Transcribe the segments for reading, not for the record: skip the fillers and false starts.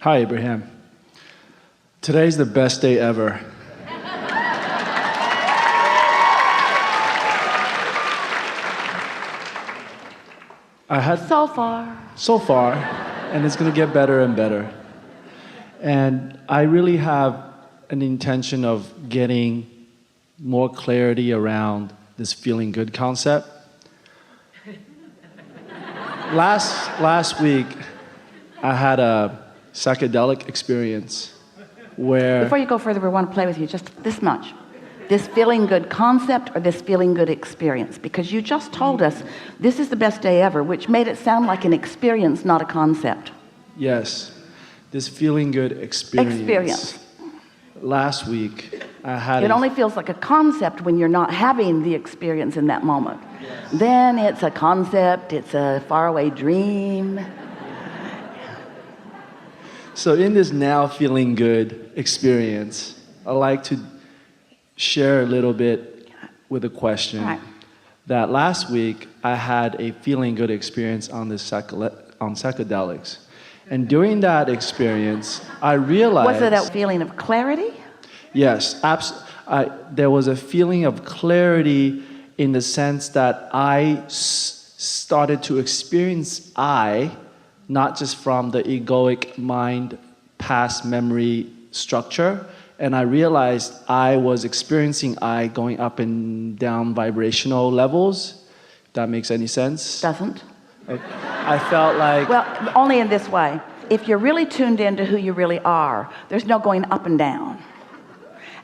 Hi, Abraham. Today's the best day ever. So far, and it's going to get better and better. And I really have an intention of getting more clarity around this feeling good concept. Last week, I had a psychedelic experience where... Before you go further, we want to play with you just this much. This feeling good concept or this feeling good experience? Because you just told us this is the best day ever, which made it sound like an experience, not a concept. Yes, this feeling good experience. Last week, I had... It only feels like a concept when you're not having the experience in that moment. Yes. Then it's a concept, it's a faraway dream. So in this now feeling good experience, I like to share a little bit with a question. Right. That last week I had a feeling good experience on psychedelics, and during that experience I realized... Was it a feeling of clarity? Yes, there was a feeling of clarity in the sense that I started to experience I, not just from the egoic mind past memory structure. And I realized I was experiencing I going up and down vibrational levels. If that makes any sense? Doesn't. I felt like... Well, only in this way. If you're really tuned into who you really are, there's no going up and down.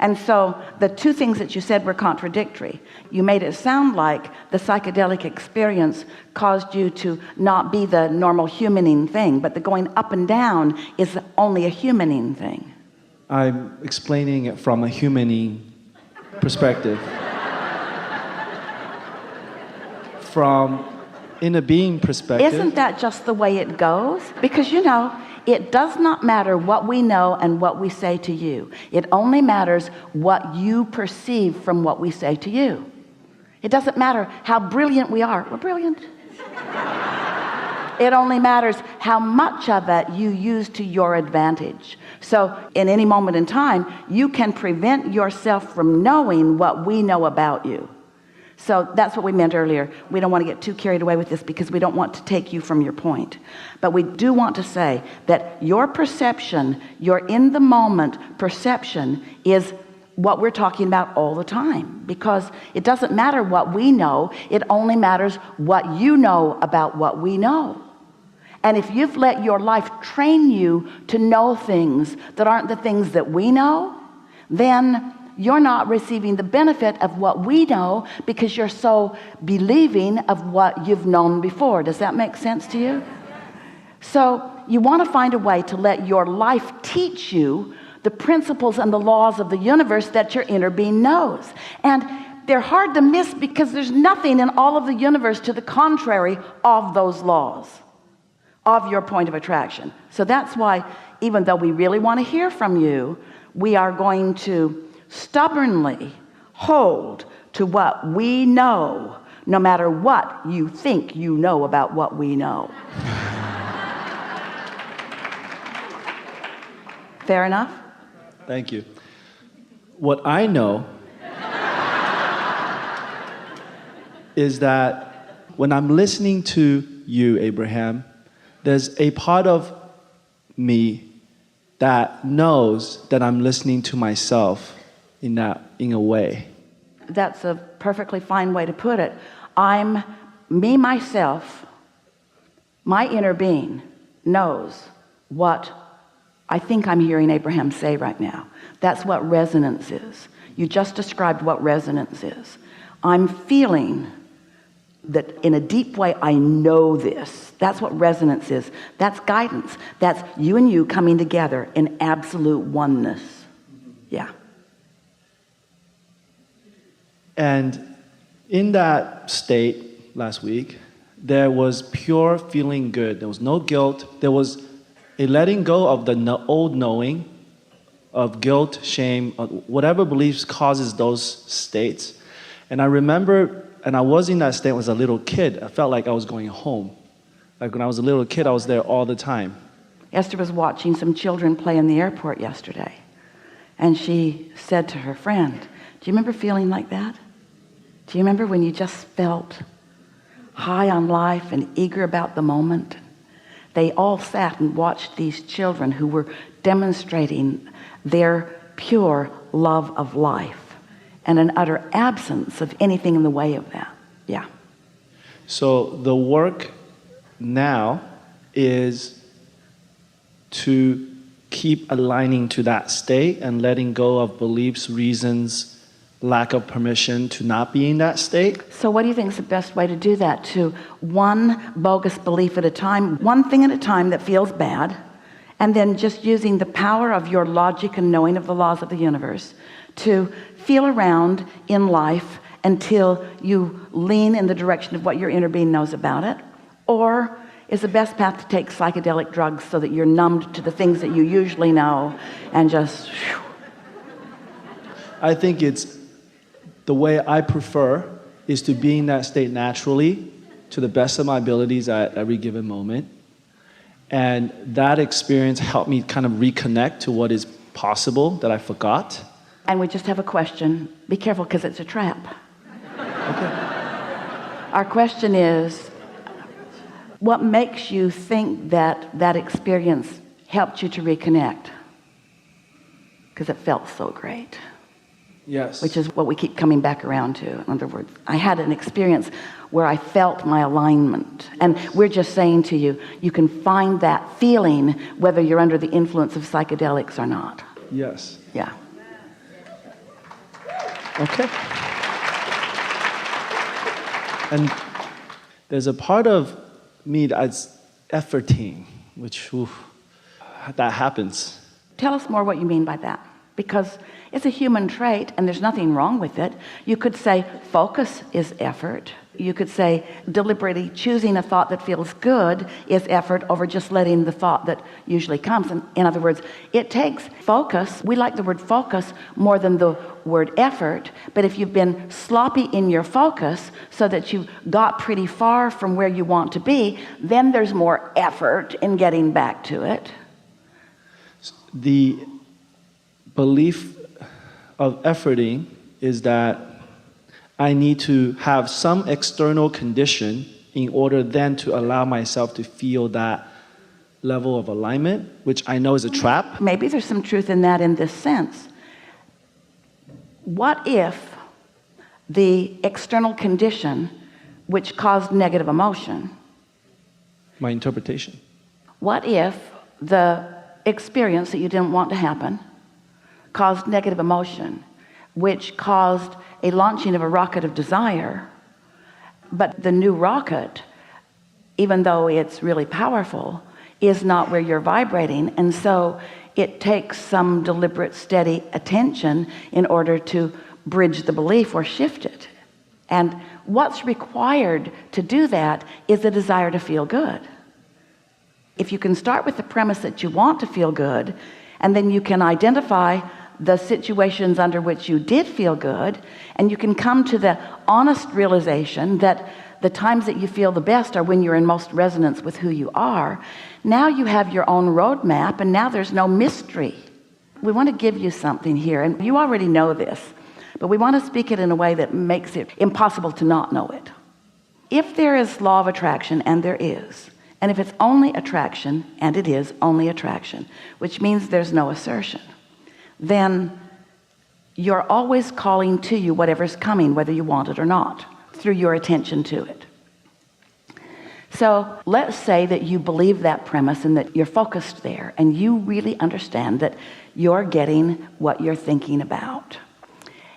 And so the two things that you said were contradictory. You made it sound like the psychedelic experience caused you to not be the normal humaning thing, but the going up and down is only a humaning thing. I'm explaining it from a humaning perspective. From inner being perspective. Isn't that just the way it goes? Because it does not matter what we know and what we say to you. It only matters what you perceive from what we say to you. It doesn't matter how brilliant we are. We're brilliant. It only matters how much of it you use to your advantage. So in any moment in time, you can prevent yourself from knowing what we know about you. So that's what we meant earlier. We don't want to get too carried away with this because we don't want to take you from your point. But we do want to say that your perception, your in the moment perception is what we're talking about all the time, because it doesn't matter what we know. It only matters what you know about what we know. And if you've let your life train you to know things that aren't the things that we know, then you're not receiving the benefit of what we know because you're so believing of what you've known before. Does that make sense to you? So you want to find a way to let your life teach you the principles and the laws of the universe that your inner being knows. And they're hard to miss because there's nothing in all of the universe to the contrary of those laws, of your point of attraction. So that's why, even though we really want to hear from you, we are going to stubbornly hold to what we know, no matter what you think you know about what we know. Fair enough? Thank you. What I know is that when I'm listening to you, Abraham, there's a part of me that knows that I'm listening to myself in a way. That's a perfectly fine way to put it. I'm me, myself, my inner being knows what I think I'm hearing Abraham say right now. That's what resonance is. You just described what resonance is. I'm feeling that in a deep way I know this. That's what resonance is. That's guidance. That's you and you coming together in absolute oneness. Yeah. And in that state last week, there was pure feeling good. There was no guilt. There was a letting go of the old knowing of guilt, shame, whatever beliefs causes those states. And I remember, and I was in that state as a little kid. I felt like I was going home. Like when I was a little kid, I was there all the time. Esther was watching some children play in the airport yesterday, and she said to her friend, do you remember feeling like that? Do you remember when you just felt high on life and eager about the moment? They all sat and watched these children who were demonstrating their pure love of life and an utter absence of anything in the way of that. Yeah. So the work now is to keep aligning to that state and letting go of beliefs, reasons, lack of permission to not be in that state. So what do you think is the best way to do that? To one bogus belief at a time, one thing at a time that feels bad, and then just using the power of your logic and knowing of the laws of the universe to feel around in life until you lean in the direction of what your inner being knows about it? Or is the best path to take psychedelic drugs so that you're numbed to the things that you usually know and just whew? I think it's the way I prefer is to be in that state naturally to the best of my abilities at every given moment. And that experience helped me kind of reconnect to what is possible that I forgot. And we just have a question. Be careful, because it's a trap. Okay. Our question is, what makes you think that that experience helped you to reconnect? Because it felt so great. Yes. Which is what we keep coming back around to. In other words, I had an experience where I felt my alignment. And we're just saying to you, you can find that feeling whether you're under the influence of psychedelics or not. Yes. Yeah. Okay. And there's a part of me that's efforting, which that happens. Tell us more what you mean by that, because it's a human trait and there's nothing wrong with it. You could say focus is effort. You could say deliberately choosing a thought that feels good is effort over just letting the thought that usually comes. And in other words, it takes focus. We like the word focus more than the word effort. But if you've been sloppy in your focus so that you got pretty far from where you want to be, then there's more effort in getting back to it. The belief of efforting is that I need to have some external condition in order then to allow myself to feel that level of alignment, which I know is a trap. Maybe there's some truth in that in this sense. What if the external condition which caused negative emotion, My interpretation. what if the experience that you didn't want to happen caused negative emotion, which caused a launching of a rocket of desire, but the new rocket, even though it's really powerful, is not where you're vibrating, and so it takes some deliberate, steady attention in order to bridge the belief or shift it. And what's required to do that is a desire to feel good. If you can start with the premise that you want to feel good, and then you can identify the situations under which you did feel good, and you can come to the honest realization that the times that you feel the best are when you're in most resonance with who you are. Now you have your own roadmap, and now there's no mystery. We want to give you something here, and you already know this, but we want to speak it in a way that makes it impossible to not know it. If there is law of attraction, and there is, and if it's only attraction, and it is only attraction, which means there's no assertion, then you're always calling to you whatever's coming, whether you want it or not, through your attention to it. So let's say that you believe that premise and that you're focused there and you really understand that you're getting what you're thinking about.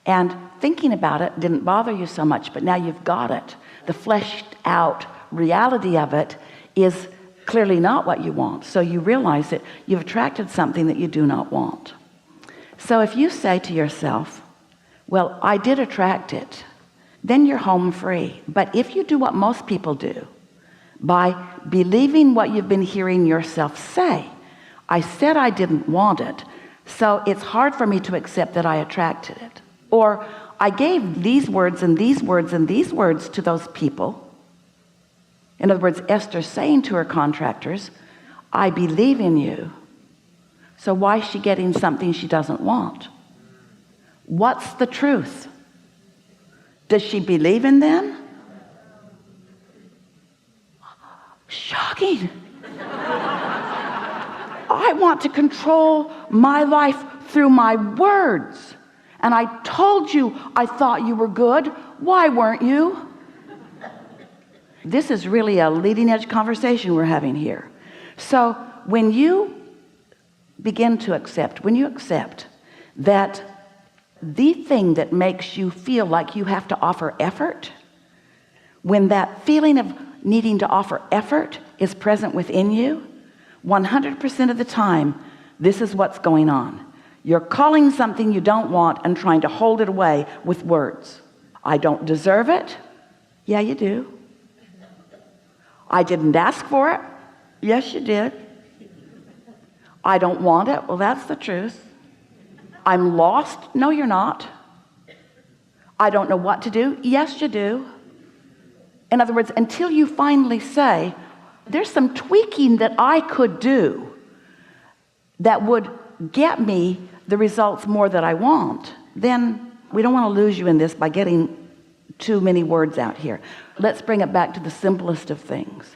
And thinking about it didn't bother you so much, but now you've got it. The fleshed out reality of it is clearly not what you want. So you realize that you've attracted something that you do not want. So if you say to yourself, well, I did attract it, then you're home free. But if you do what most people do, by believing what you've been hearing yourself say, I said I didn't want it, so it's hard for me to accept that I attracted it. Or I gave these words and these words and these words to those people. In other words, Esther saying to her contractors, I believe in you. So why is she getting something she doesn't want? What's the truth? Does she believe in them? Shocking. I want to control my life through my words. And I told you I thought you were good. Why weren't you? This is really a leading edge conversation we're having here. So when you begin to accept, when you accept that the thing that makes you feel like you have to offer effort, when that feeling of needing to offer effort is present within you, 100% of the time, this is what's going on. You're calling something you don't want and trying to hold it away with words. I don't deserve it. Yeah, you do. I didn't ask for it. Yes, you did. I don't want it. Well, that's the truth. I'm lost. No, you're not. I don't know what to do. Yes, you do. In other words, until you finally say, there's some tweaking that I could do that would get me the results more that I want, then we don't want to lose you in this by getting too many words out here. Let's bring it back to the simplest of things.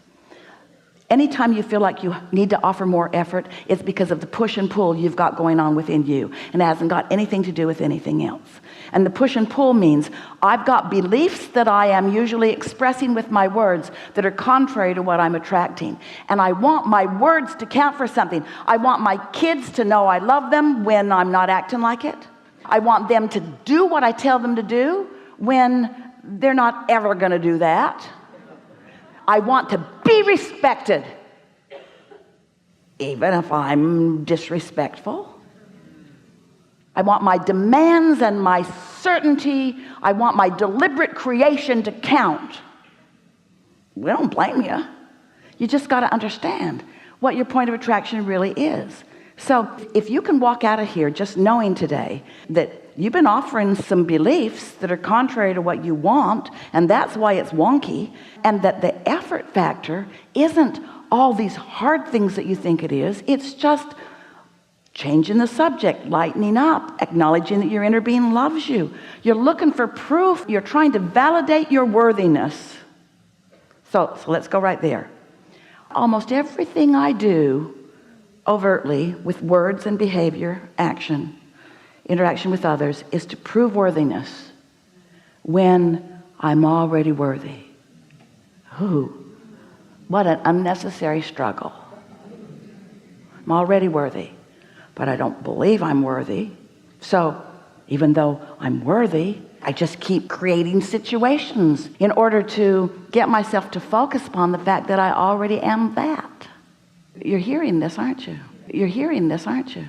Anytime you feel like you need to offer more effort, it's because of the push and pull you've got going on within you, and it hasn't got anything to do with anything else. And the push and pull means I've got beliefs that I am usually expressing with my words that are contrary to what I'm attracting. And I want my words to count for something. I want my kids to know I love them when I'm not acting like it. I want them to do what I tell them to do when they're not ever going to do that. I want to be respected, even if I'm disrespectful. I want my demands and my certainty. I want my deliberate creation to count. We don't blame you. You just got to understand what your point of attraction really is. So if you can walk out of here just knowing today that you've been offering some beliefs that are contrary to what you want, and that's why it's wonky, and that the effort factor isn't all these hard things that you think it is. It's just changing the subject, lightening up, acknowledging that your inner being loves you. You're looking for proof. You're trying to validate your worthiness. So let's go right there. Almost everything I do overtly with words and behavior, action, interaction with others, is to prove worthiness when I'm already worthy. Ooh, what an unnecessary struggle. I'm already worthy, but I don't believe I'm worthy. So even though I'm worthy, I just keep creating situations in order to get myself to focus upon the fact that I already am that. You're hearing this, aren't you? You're hearing this, aren't you?